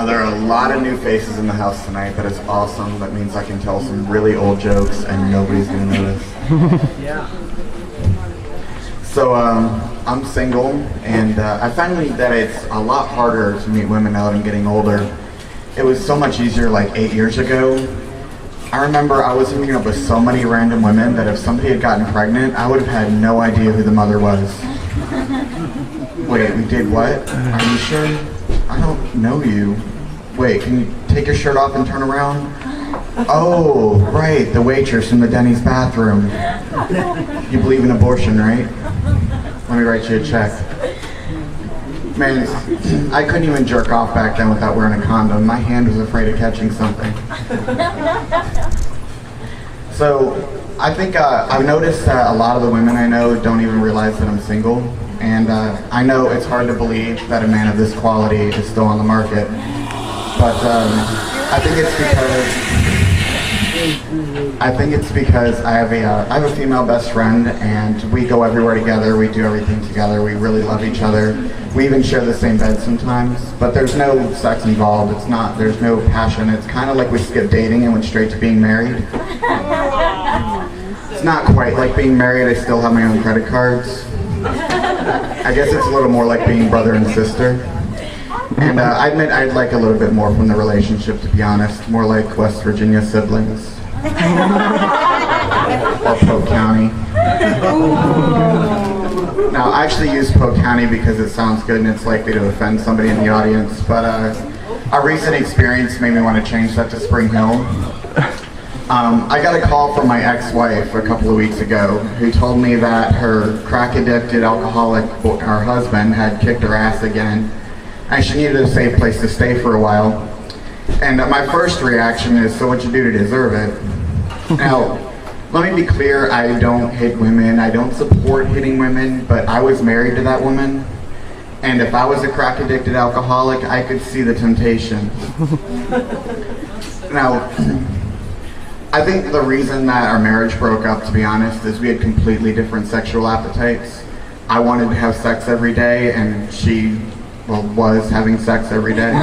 There are a lot of new faces in the house tonight. That is awesome. That means I can tell some really old jokes and nobody's going to notice. Yeah. So I'm single, and I find that it's a lot harder to meet women now that I'm getting older. It was so much easier like 8 years ago. I remember I was meeting up with so many random women that if somebody had gotten pregnant, I would have had no idea who the mother was. Wait, we did what? Are you sure? I don't know you. Wait, can you take your shirt off and turn around? Oh, right, the waitress in the Denny's bathroom. You believe in abortion, right? Let me write you a check. Man, I couldn't even jerk off back then without wearing a condom. My hand was afraid of catching something. So, I think I've noticed that a lot of the women I know don't even realize that I'm single. And I know it's hard to believe that a man of this quality is still on the market. But I think it's because I have a female best friend, and we go everywhere together. We do everything together. We really love each other. We even share the same bed sometimes. But there's no sex involved. There's no passion. It's kind of like we skipped dating and went straight to being married. It's not quite like being married. I still have my own credit cards. I guess it's a little more like being brother and sister. And I admit I'd like a little bit more from the relationship, to be honest. More like West Virginia siblings. Or Polk County. Now, I actually use Polk County because it sounds good and it's likely to offend somebody in the audience. But a recent experience made me want to change that to Spring Hill. I got a call from my ex-wife a couple of weeks ago who told me that her crack-addicted alcoholic, her husband, had kicked her ass again, and she needed a safe place to stay for a while. And my first reaction is, so what'd you do to deserve it? Now, let me be clear, I don't hate women, I don't support hitting women, but I was married to that woman, and if I was a crack-addicted alcoholic, I could see the temptation. Now, I think the reason that our marriage broke up, to be honest, is we had completely different sexual appetites. I wanted to have sex every day, and she, was having sex every day.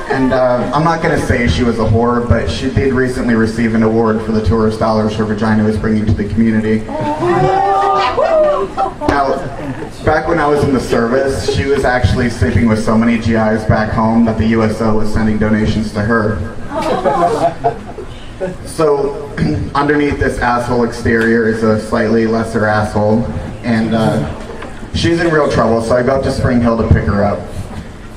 And I'm not going to say she was a whore, but she did recently receive an award for the tourist dollars her vagina was bringing to the community. Now, back when I was in the service, she was actually sleeping with so many GIs back home that the USO was sending donations to her. So, underneath this asshole exterior is a slightly lesser asshole, and she's in real trouble, so I go up to Spring Hill to pick her up.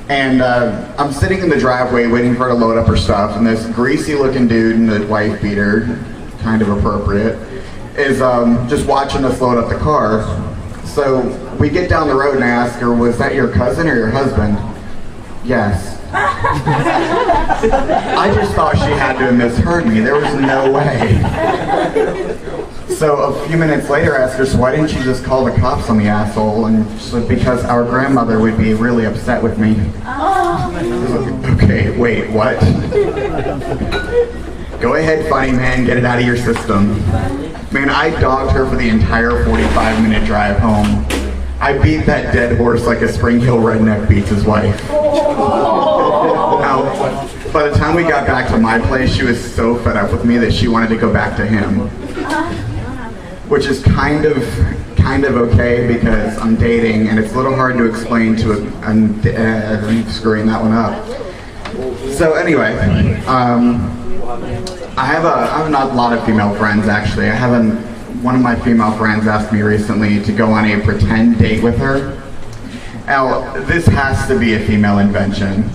And I'm sitting in the driveway waiting for her to load up her stuff, and this greasy-looking dude in a wife beater, kind of appropriate, is just watching us load up the car. So we get down the road and I ask her, was that your cousin or your husband? Yes. I just thought she had to have misheard me. There was no way. So a few minutes later I asked her, so why didn't you just call the cops on the asshole? And she said, because our grandmother would be really upset with me. Okay, wait, what? Go ahead, funny man, get it out of your system. Man, I dogged her for the entire 45-minute drive home. I beat that dead horse like a Spring Hill redneck beats his wife. Now, by the time we got back to my place, she was so fed up with me that she wanted to go back to him. Which is kind of okay because I'm dating and it's a little hard to explain to I'm screwing that one up. So anyway, I have not a lot of female friends actually. One of my female friends asked me recently to go on a pretend date with her. Now, this has to be a female invention.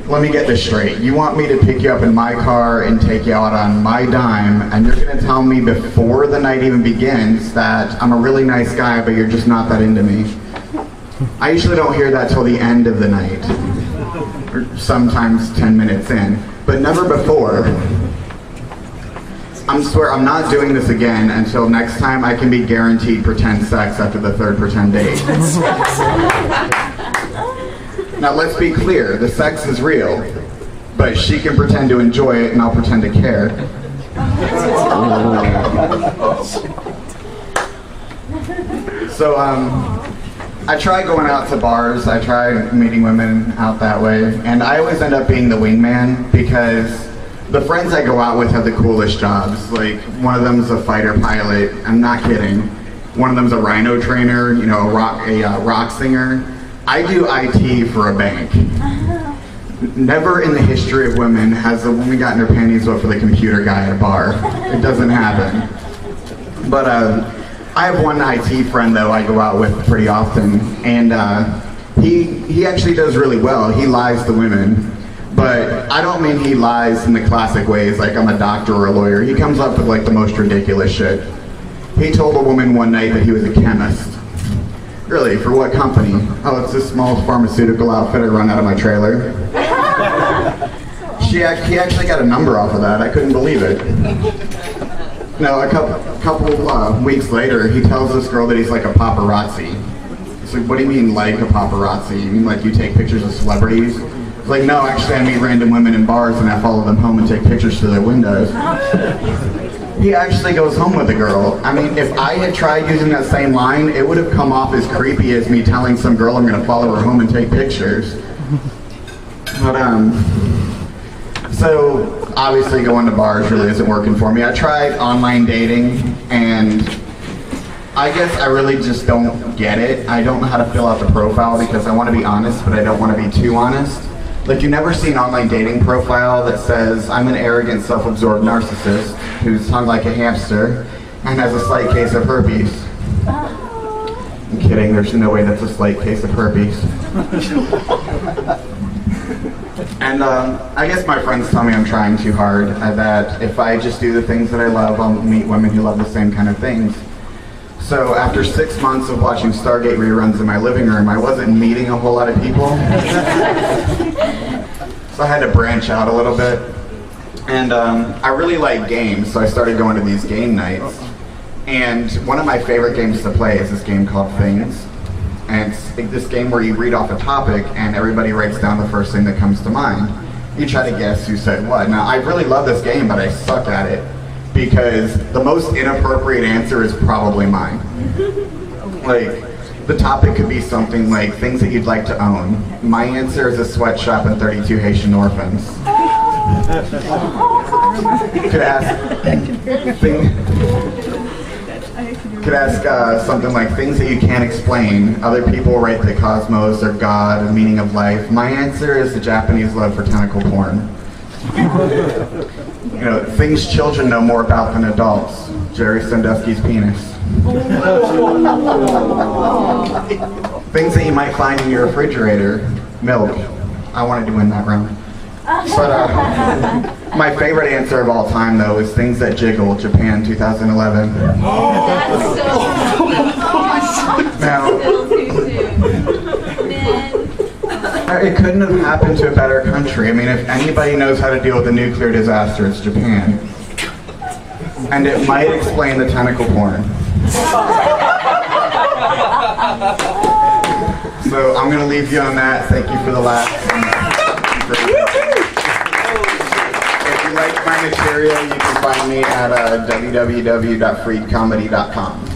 Let me get this straight. You want me to pick you up in my car and take you out on my dime, and you're going to tell me before the night even begins that I'm a really nice guy, but you're just not that into me. I usually don't hear that till the end of the night, or sometimes 10 minutes in, but never before. I swear I'm not doing this again until next time I can be guaranteed pretend sex after the third pretend date. Now let's be clear, the sex is real, but she can pretend to enjoy it and I'll pretend to care. So I try going out to bars, I try meeting women out that way, and I always end up being the wingman because the friends I go out with have the coolest jobs. Like, one of them's a fighter pilot, I'm not kidding. One of them's a rhino trainer, you know, a rock singer. I do IT for a bank. Never in the history of women has a woman gotten her panties wet for the computer guy at a bar. It doesn't happen. But I have one IT friend though I go out with pretty often, and he actually does really well. He lies to women, but I don't mean he lies in the classic ways like I'm a doctor or a lawyer. He comes up with like the most ridiculous shit. He told a woman one night that he was a chemist. Really? For what company? Oh, it's this small pharmaceutical outfit I run out of my trailer. He actually got a number off of that. I couldn't believe it. No, a couple weeks later, he tells this girl that he's like a paparazzi. It's like, what do you mean like a paparazzi? You mean like you take pictures of celebrities? It's like, no, actually I meet random women in bars and I follow them home and take pictures through their windows. He actually goes home with a girl. I mean, if I had tried using that same line, it would have come off as creepy as me telling some girl I'm gonna follow her home and take pictures. But so obviously going to bars really isn't working for me. I tried online dating and I guess I really just don't get it. I don't know how to fill out the profile because I want to be honest, but I don't want to be too honest. Like, you never see an online dating profile that says, I'm an arrogant, self-absorbed narcissist who's hung like a hamster and has a slight case of herpes. I'm kidding, there's no way that's a slight case of herpes. And I guess my friends tell me I'm trying too hard, that if I just do the things that I love, I'll meet women who love the same kind of things. So after 6 months of watching Stargate reruns in my living room, I wasn't meeting a whole lot of people. So I had to branch out a little bit. And I really like games, so I started going to these game nights. And one of my favorite games to play is this game called Things. And it's this game where you read off a topic and everybody writes down the first thing that comes to mind. You try to guess who said what. Now, I really love this game, but I suck at it because the most inappropriate answer is probably mine. Like, the topic could be something like things that you'd like to own. My answer is a sweatshop and 32 Haitian orphans. Could ask something like things that you can't explain. Other people write the cosmos or God, the meaning of life. My answer is the Japanese love for tentacle porn. You know, things children know more about than adults. Jerry Sandusky's penis. Things that you might find in your refrigerator. Milk. I wanted to win that round. But my favorite answer of all time, though, is things that jiggle. Japan, 2011. That's so Now, it couldn't have happened to a better country. I mean, if anybody knows how to deal with a nuclear disaster, it's Japan. And it might explain the tentacle porn. So I'm going to leave you on that. Thank you for the laugh. If you like my material, you can find me at www.freedcomedy.com.